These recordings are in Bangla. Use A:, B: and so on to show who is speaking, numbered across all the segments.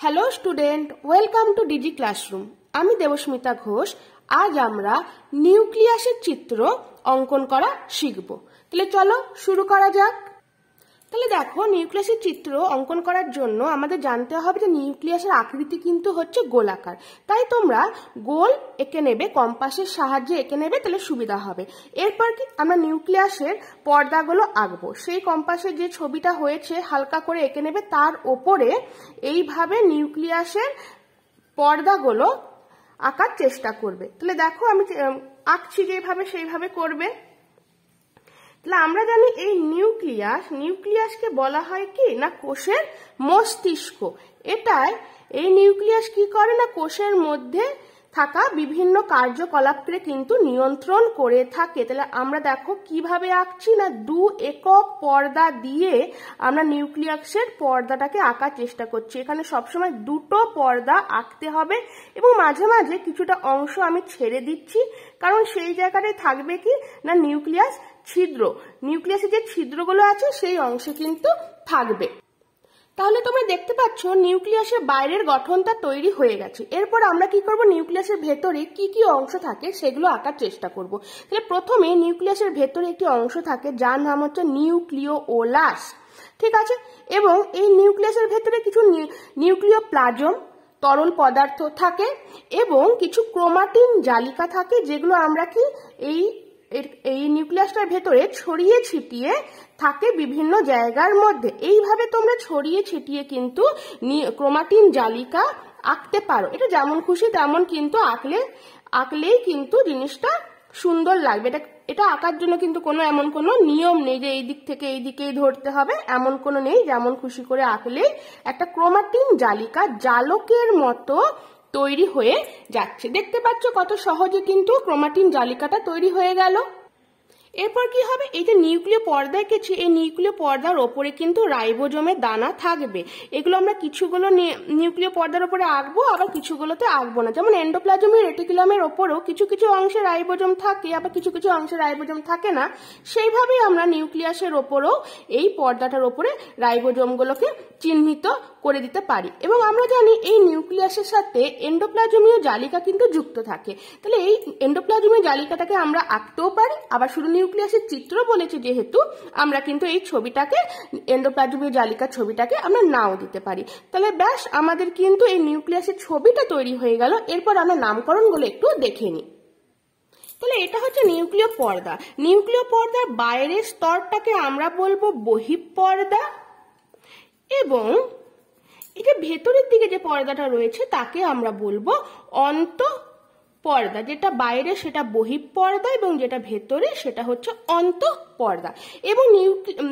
A: Hello student, welcome to Digi classroom. আমি দেবস্মিতা ঘোষ। আজ আমরা নিউক্লিয়াসের চিত্র অঙ্কন করা শিখব। তাহলে চলো শুরু করা যাক। তাহলে দেখো, নিউক্লিয়াসের চিত্র অঙ্কন করার জন্য আমাদের জানতে হবে যে নিউক্লিয়াসের আকৃতি কিন্তু হচ্ছে গোলাকার। তাই তোমরা গোল এঁকে নেবে, কম্পাসের সাহায্যে এঁকে নেবে, তাহলে সুবিধা হবে। এরপর কি আমরা নিউক্লিয়াসের পর্দাগুলো আঁকবো। সেই কম্পাসের যে ছবিটা হয়েছে হালকা করে এঁকে নেবে, তার ওপরে এইভাবে নিউক্লিয়াসের পর্দাগুলো আঁকার চেষ্টা করবে। তাহলে দেখো আমি আঁকছি যেভাবে সেইভাবে করবে। তাহলে আমরা জানি এই নিউক্লিয়াসকে বলা হয় কি না কোষের মস্তিষ্ক। এই নিউক্লিয়াস কি করে না কোষের মধ্যে থাকা বিভিন্ন কার্যকলাপকে কিন্তু নিয়ন্ত্রণ করে থাকে। তাহলে আমরা দেখো কিভাবে আঁকছি না, 2 একক পর্দা দিয়ে আমরা নিউক্লিয়াসের পর্দাটাকে আঁকার চেষ্টা করছি। এখানে সবসময় 2টো পর্দা আঁকতে হবে এবং মাঝে মাঝে কিছুটা অংশ আমি ছেড়ে দিচ্ছি, কারণ সেই জায়গাটায় থাকবে কি না নিউক্লিয়াসের যে ছিদ্রগুলো আছে সেই অংশে কিন্তু থাকবে। তাহলে তোমরা দেখতে পাচ্ছ নিউক্লিয়াসের বাইরের গঠনটা তৈরি হয়ে গেছে। এরপর আমরা কি করব, নিউক্লিয়াসের ভেতরে কি কি অংশ থাকে সেগুলো আঁকার চেষ্টা করব। তাহলে প্রথমে নিউক্লিয়াসের ভেতরে একটি অংশ থাকে যার নাম হচ্ছে নিউক্লিওলাস, ঠিক আছে। এবং এই নিউক্লিয়াসের ভেতরে কিছু নিউক্লিওপ্লাজম তরল পদার্থ থাকে এবং কিছু ক্রোমাটিন জালিকা থাকে, যেগুলো আমরা কি এই নিউক্লিয়াসটার ভেতরে ছড়িয়ে ছিটিয়ে থাকে বিভিন্ন জায়গার মধ্যে। এইভাবে তোমরা ছড়িয়ে ছিটিয়ে কিন্তু ক্রোমাটিন জালিকা আঁকতে পারো। এটা যেমন খুশি তেমন কিন্তু আঁকলেই কিন্তু জিনিসটা সুন্দর লাগবে। এটা আঁকার জন্য কিন্তু এমন কোনো নিয়ম নেই যে এই দিক থেকে এই দিকেই ধরতে হবে, এমন কোনো নেই। যেমন খুশি করে আঁকলেই একটা ক্রোমাটিন জালিকা জালকের মতো তৈরি হয়ে যাচ্ছে। দেখতে পাচ্ছ কত সহজে কিন্তু ক্রোমাটিন জালিকাটা তৈরি হয়ে গেল। এরপর কি হবে, এই যে নিউক্লিয় পর্দা এঁকেছি, এই নিউক্লিয় পর্দার ওপরে কিন্তু রাইবোজোমের দানা থাকবে। এগুলো আমরা কিছুগুলো নিউক্লিয় পর্দার ওপরে আঁকবো, আবার কিছুগুলোতে আঁকবো না। যেমন এন্ডোপ্লাজমের রেটিকুলামের ওপরেও কিছু কিছু অংশে রাইবোজোম থাকে, আবার কিছু কিছু অংশে রাইবোজোম থাকে না। সেইভাবেই আমরা নিউক্লিয়াসের ওপরেও এই পর্দাটার ওপরে রাইবোজোমগুলোকে চিহ্নিত করে দিতে পারি। এবং আমরা জানি এই নিউক্লিয়াসের সাথে এন্ডোপ্লাজমীয় জালিকা কিন্তু যুক্ত থাকে। তাহলে এই এন্ডোপ্লাজমীয় জালিকাটাকে আমরা আঁকতেও পারি, আবার শুধু নিউক্লিয়াসের চিত্র বলেছে যেহেতু আমরা কিন্তু এই ছবিটাকে এন্ডোপ্লাজমীয় জালিকার ছবিটাকে আমরা নাও দিতে পারি। তাহলে ব্যাস আমাদের কিন্তু এই নিউক্লিয়াসের ছবিটা তৈরি হয়ে গেল। এরপর আমরা নামকরণগুলো একটু দেখে নিই। তাহলে এটা হচ্ছে নিউক্লিয় পর্দা। নিউক্লিয় পর্দার বাইরের স্তরটাকে আমরা বলবো বহিঃপর্দা, এবং এই যে ভেতরের দিকে যে পর্দাটা রয়েছে তাকে আমরা বলবো অন্তঃপর্দা। যেটা বাইরে সেটা বহিঃপর্দা এবং যেটা ভেতরে সেটা হচ্ছে অন্তঃপর্দা। এবং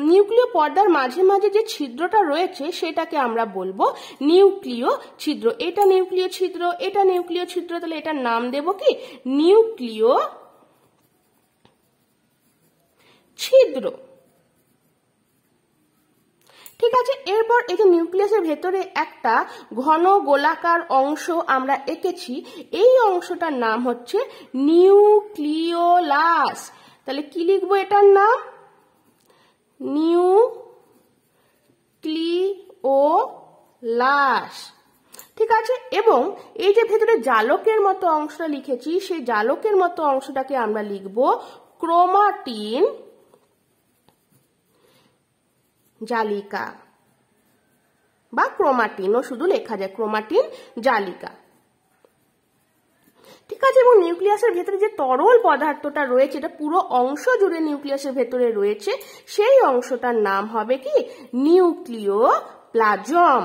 A: নিউক্লিয় পর্দার মাঝে মাঝে যে ছিদ্রটা রয়েছে সেটাকে আমরা বলবো নিউক্লিয় ছিদ্র। এটা নিউক্লিয় ছিদ্র, এটা নিউক্লিয় ছিদ্র। তাহলে এটার নাম দেব কি নিউক্লিয় ছিদ্র, ঠিক আছে। এরপর এই যে নিউক্লিয়াসের ভেতরে একটা ঘন গোলাকার অংশ আমরা এঁকেছি, এই অংশটার নাম হচ্ছে নিউক্লিওলাস। তাহলে কি লিখবো এটার নাম, নিউক্লিওলাস, ঠিক আছে। এবং এই যে ভেতরে জালকের মতো অংশটা লিখেছি, সেই জালকের মতো অংশটাকে আমরা লিখবো ক্রোমাটিন জালিকা, বা ক্রোমাটিনও শুধু লেখা যায়, ক্রোমাটিন জালিকা, ঠিক আছে। এবং নিউক্লিয়াসের ভেতরে যে তরল পদার্থটা রয়েছে, এটা পুরো অংশ জুড়ে নিউক্লিয়াসের ভেতরে রয়েছে, সেই অংশটার নাম হবে কি নিউক্লিওপ্লাজম।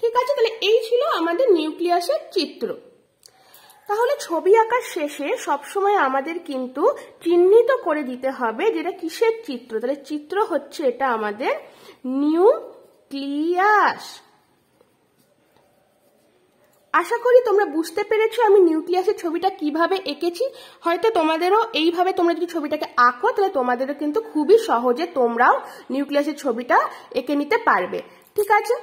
A: ঠিক আছে, তাহলে এই ছিল আমাদের নিউক্লিয়াসের চিত্র। তাহলে ছবি আঁকার শেষে সবসময় আমাদের কিন্তু চিহ্নিত করে দিতে হবে যেটা কিসের চিত্র। তাহলে চিত্র হচ্ছে এটা আমাদের নিউক্লিয়াস। আশা করি তোমরা বুঝতে পেরেছো আমি নিউক্লিয়াসের ছবিটা কিভাবে এঁকেছি। হয়তো তোমাদেরও এইভাবে তোমরা যদি ছবিটাকে আঁকো তাহলে তোমাদেরও কিন্তু খুবই সহজে তোমরাও নিউক্লিয়াসের ছবিটা এঁকে নিতে পারবে, ঠিক আছে।